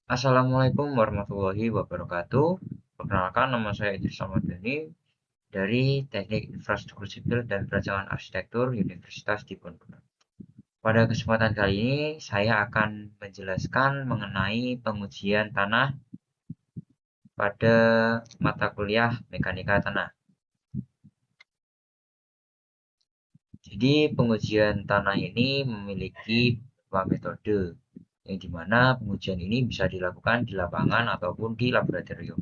Assalamualaikum warahmatullahi wabarakatuh. Perkenalkan, nama saya Idris Ahmad dari Teknik Infrastruktur Sipil dan Perancangan Arsitektur Universitas Diponegoro. Pada kesempatan kali ini, saya akan menjelaskan mengenai pengujian tanah pada mata kuliah Mekanika Tanah. Jadi, pengujian tanah ini memiliki beberapa metode, yang dimana pengujian ini bisa dilakukan di lapangan ataupun di laboratorium.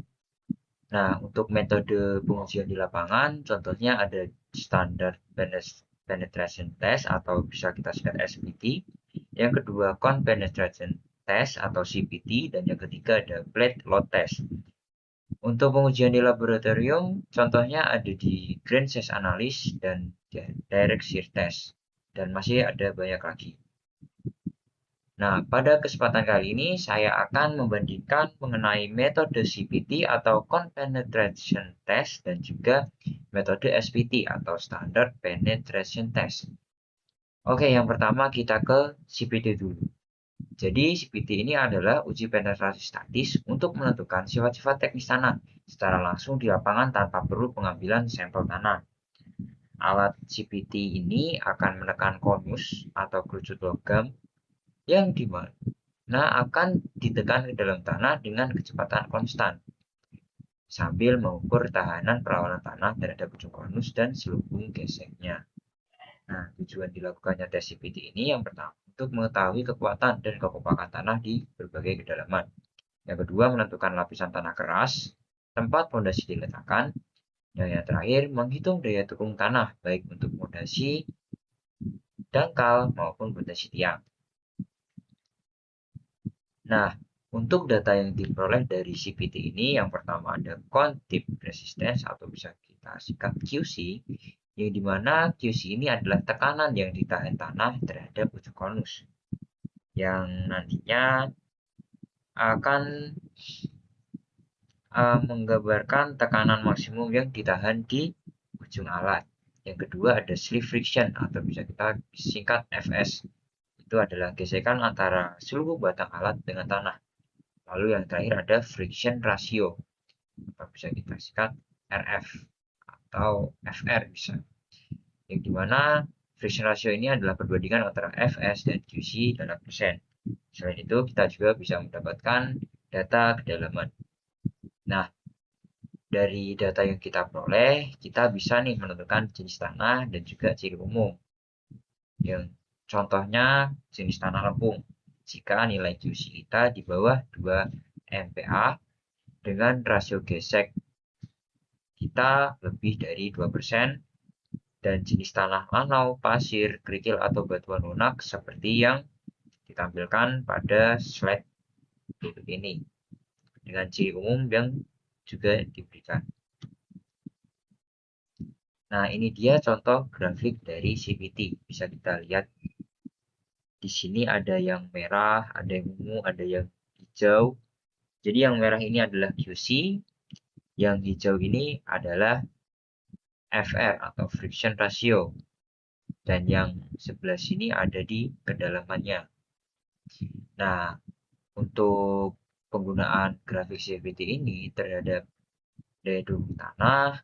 Nah, untuk metode pengujian di lapangan, contohnya ada standar penetration test atau bisa kita singkat SPT. Yang kedua, penetration test atau CPT. Dan yang ketiga ada plate load test. Untuk pengujian di laboratorium, contohnya ada di grain size analysis dan direct shear test. Dan masih ada banyak lagi. Nah, pada kesempatan kali ini saya akan membandingkan mengenai metode CPT atau Penetration Test dan juga metode SPT atau Standard Penetration Test. Oke, yang pertama kita ke CPT dulu. Jadi CPT ini adalah uji penetrasi statis untuk menentukan sifat-sifat teknis tanah secara langsung di lapangan tanpa perlu pengambilan sampel tanah. Alat CPT ini akan menekan konus atau kerucut logam yang dimana akan ditekan ke dalam tanah dengan kecepatan konstan sambil mengukur tahanan perawanan tanah terhadap ujung konus dan selubung geseknya. Nah, tujuan dilakukannya tes CPT ini yang pertama untuk mengetahui kekuatan dan kekompakan tanah di berbagai kedalaman. Yang kedua, menentukan lapisan tanah keras, tempat fondasi diletakkan, dan yang terakhir, menghitung daya dukung tanah baik untuk fondasi, dangkal maupun fondasi tiang. Nah, untuk data yang diperoleh dari CPT ini, yang pertama ada Contip Resistance atau bisa kita singkat QC, yang dimana QC ini adalah tekanan yang ditahan tanah terhadap ujung konus, yang nantinya akan menggambarkan tekanan maksimum yang ditahan di ujung alat. Yang kedua ada Slip Friction atau bisa kita singkat FS. Itu adalah gesekan antara seluruh batang alat dengan tanah. Lalu yang terakhir ada friction ratio, atau bisa kita singkat RF atau FR bisa. Yang dimana friction ratio ini adalah perbandingan antara FS dan QC dalam persen. Selain itu, kita juga bisa mendapatkan data kedalaman. Nah, dari data yang kita peroleh, kita bisa nih menentukan jenis tanah dan juga ciri umum. Yang contohnya jenis tanah lempung. Jika nilai QC kita di bawah 2 MPa dengan rasio gesek kita lebih dari 2%, dan jenis tanah lanau, pasir, kerikil, atau batuan lunak seperti yang ditampilkan pada slide berikut ini dengan ciri umum yang juga diberikan. Nah, ini dia contoh grafik dari CPT. Bisa kita lihat di sini ada yang merah, ada yang ungu, ada yang hijau. Jadi yang merah ini adalah QC, yang hijau ini adalah FR atau friction ratio, dan yang sebelah sini ada di kedalamannya. Nah, untuk penggunaan grafik CVT ini terhadap daya dukung tanah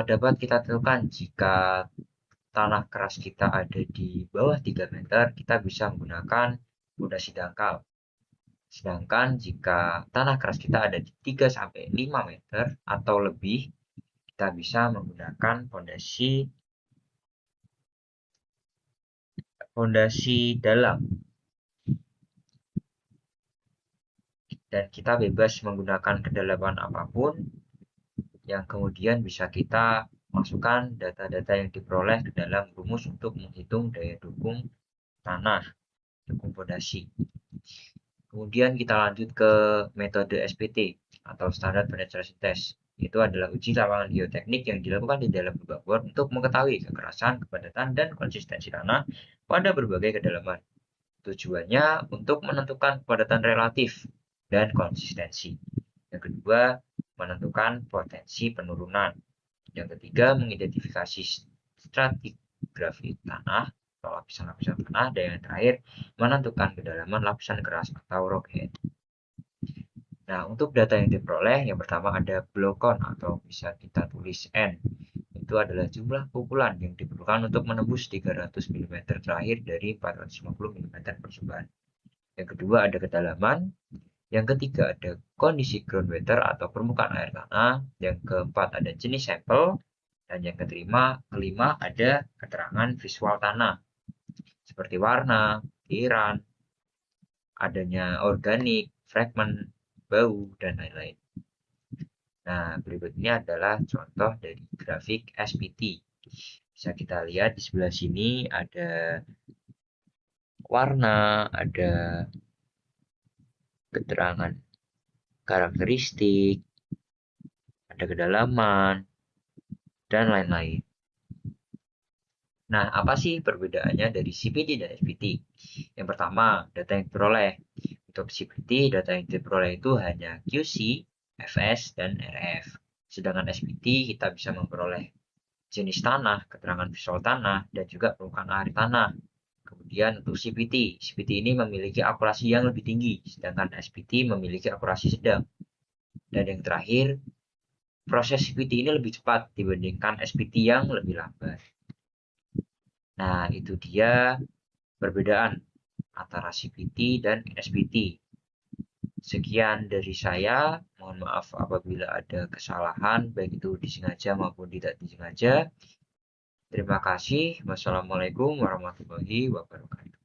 dapat kita tentukan jika tanah keras kita ada di bawah 3 meter, kita bisa menggunakan fondasi dangkal. Sedangkan jika tanah keras kita ada di 3 sampai 5 meter atau lebih, kita bisa menggunakan fondasi dalam. Dan kita bebas menggunakan kedalaman apapun yang kemudian bisa kita masukkan data-data yang diperoleh ke dalam rumus untuk menghitung daya dukung tanah, dukung fondasi. Kemudian kita lanjut ke metode SPT atau Standard Penetration Test. Itu adalah uji lapangan geoteknik yang dilakukan di dalam lubang bor untuk mengetahui kekerasan, kepadatan, dan konsistensi tanah pada berbagai kedalaman. Tujuannya untuk menentukan kepadatan relatif dan konsistensi. Yang kedua, menentukan potensi penurunan. Yang ketiga, mengidentifikasi stratigrafi tanah. atau lapisan-lapisan tanah, dan yang terakhir menentukan kedalaman lapisan keras atau rockhead. Nah, untuk data yang diperoleh, yang pertama ada block count atau bisa kita tulis N. Itu adalah jumlah pukulan yang diperlukan untuk menembus 300 mm terakhir dari 450 mm percobaan. Yang kedua ada kedalaman. Yang ketiga ada kondisi groundwater atau permukaan air tanah. Yang keempat ada jenis sampel. Dan yang kelima ada keterangan visual tanah seperti warna, kiran, adanya organik, fragmen, bau, dan lain-lain. Nah, berikutnya adalah contoh dari grafik SPT. Bisa kita lihat di sebelah sini ada warna, ada keterangan karakteristik, ada kedalaman, dan lain-lain. Nah, apa sih perbedaannya dari CPT dan SPT? Yang pertama, data yang diperoleh. Untuk CPT, data yang diperoleh itu hanya QC, FS, dan RF. Sedangkan SPT, kita bisa memperoleh jenis tanah, keterangan visual tanah, dan juga permukaan air tanah. Kemudian untuk CPT ini memiliki akurasi yang lebih tinggi, sedangkan SPT memiliki akurasi sedang. Dan yang terakhir, proses CPT ini lebih cepat dibandingkan SPT yang lebih lambat. Nah, itu dia perbedaan antara CPT dan SPT. Sekian dari saya, mohon maaf apabila ada kesalahan, baik itu disengaja maupun tidak disengaja. Terima kasih. Wassalamualaikum warahmatullahi wabarakatuh.